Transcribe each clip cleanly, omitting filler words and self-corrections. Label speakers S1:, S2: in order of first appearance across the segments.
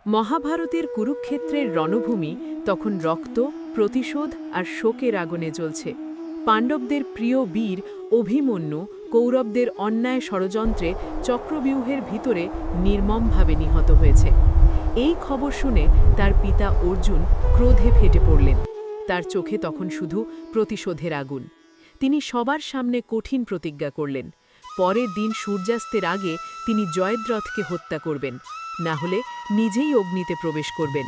S1: মহাভারতের কুরুক্ষেত্রের রণভূমি তখন রক্ত, প্রতিশোধ আর শোকের আগুনে জ্বলছে। পাণ্ডবদের প্রিয় বীর অভিমন্যু কৌরবদের অন্যায় ষড়যন্ত্রে চক্রব্যূহের ভিতরে নির্মমভাবে নিহত হয়েছে। এই খবর শুনে তার পিতা অর্জুন ক্রোধে ফেটে পড়লেন। তার চোখে তখন শুধু প্রতিশোধের আগুন। তিনি সবার সামনে কঠিন প্রতিজ্ঞা করলেন। পরের দিন সূর্যাস্তের আগে তিনি জয়দ্রথকে হত্যা করবেন, না হলে নিজেই অগ্নিতে প্রবেশ করবেন।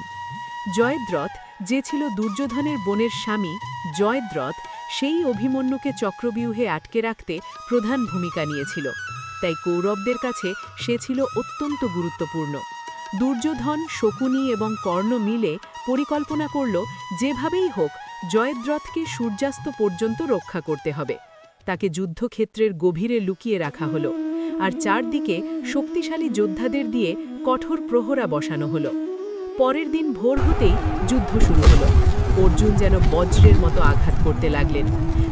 S1: জয়দ্রথ, যে ছিল দুর্যোধনের বোনের স্বামী জয়দ্রথ, সেই অভিমন্যুকে চক্রব্যূহে আটকে রাখতে প্রধান ভূমিকা নিয়েছিল। তাই কৌরবদের কাছে সে ছিল অত্যন্ত গুরুত্বপূর্ণ। দুর্যোধন, শকুনি এবং কর্ণ মিলে পরিকল্পনা করল যেভাবেই হোক জয়দ্রথকে সূর্যাস্ত পর্যন্ত রক্ষা করতে হবে। তাকে যুদ্ধক্ষেত্রের গভীরে লুকিয়ে রাখা হলো, আর চারদিকে শক্তিশালী যোদ্ধাদের দিয়ে কঠোর প্রহরা বসানো হলো। পরের দিন ভোর হতেই যুদ্ধ শুরু হলো। অর্জুন যেন বজ্রের মতো আঘাত করতে লাগলেন।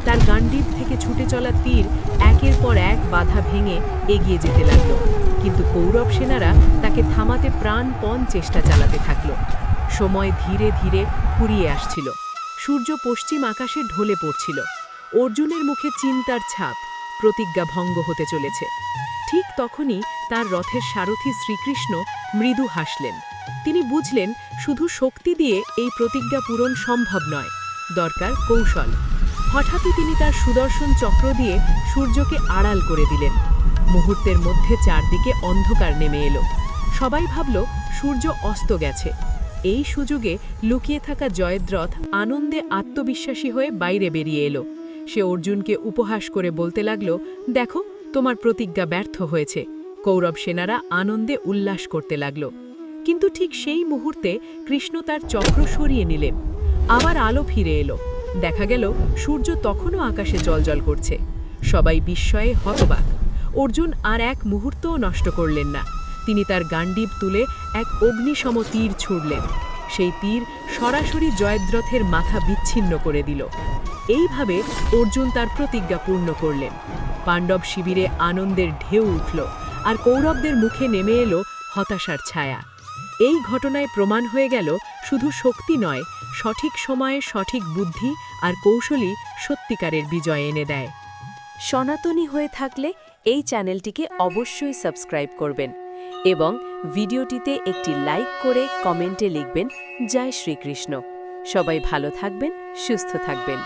S1: তার গান্ডীব থেকে ছুটে চলা তীর একের পর এক বাধা ভেঙে এগিয়ে যেতে লাগল, কিন্তু কৌরব সেনারা তাকে থামাতে প্রাণপণ চেষ্টা চালাতে থাকল। সময় ধীরে ধীরে ফুরিয়ে আসছিল। সূর্য পশ্চিম আকাশে ঢলে পড়ছিল। অর্জুনের মুখে চিন্তার ছাপ, প্রতিজ্ঞা ভঙ্গ হতে চলেছে। ঠিক তখনই তার রথের সারথি শ্রীকৃষ্ণ মৃদু হাসলেন। তিনি বুঝলেন শুধু শক্তি দিয়ে এই প্রতিজ্ঞা পূরণ সম্ভব নয়, দরকার কৌশল। হঠাৎই তিনি তার সুদর্শন চক্র দিয়ে সূর্যকে আড়াল করে দিলেন। মুহূর্তের মধ্যে চারদিকে অন্ধকার নেমে এলো। সবাই ভাবল সূর্য অস্ত গেছে। এই সুযোগে লুকিয়ে থাকা জয়দ্রথ আনন্দে আত্মবিশ্বাসী হয়ে বাইরে বেরিয়ে এলো। সে অর্জুনকে উপহাস করে বলতে লাগল, দেখো, তোমার প্রতিজ্ঞা ব্যর্থ হয়েছে। কৌরব সেনারা আনন্দে উল্লাস করতে লাগল। কিন্তু ঠিক সেই মুহূর্তে কৃষ্ণ তার চক্র সরিয়ে নিলেন। আবার আলো ফিরে এলো। দেখা গেল সূর্য তখনও আকাশে জ্বলজ্বল করছে। সবাই বিস্ময়ে হতবাক। অর্জুন আর এক মুহূর্তও নষ্ট করলেন না। তিনি তার গান্ডীব তুলে এক অগ্নিসম তীর ছুড়লেন। সেই তীর সরাসরি জয়দ্রথের মাথা বিচ্ছিন্ন করে দিল। এইভাবে অর্জুন তার প্রতিজ্ঞা পূর্ণ করলেন। পাণ্ডব শিবিরে আনন্দের ঢেউ উঠল, আর কৌরবদের মুখে নেমে এলো হতাশার ছায়া। এই ঘটনায় প্রমাণ হয়ে গেল শুধু শক্তি নয়, সঠিক সময়ে সঠিক বুদ্ধি আর কৌশলই সত্যিকারের বিজয় এনে দেয়।
S2: সনাতনী হয়ে থাকলে এই চ্যানেলটিকে অবশ্যই সাবস্ক্রাইব করবেন এবং ভিডিওটিতে একটি লাইক করে কমেন্টে লিখবেন জয় শ্রীকৃষ্ণ। সবাই ভালো থাকবেন, সুস্থ থাকবেন।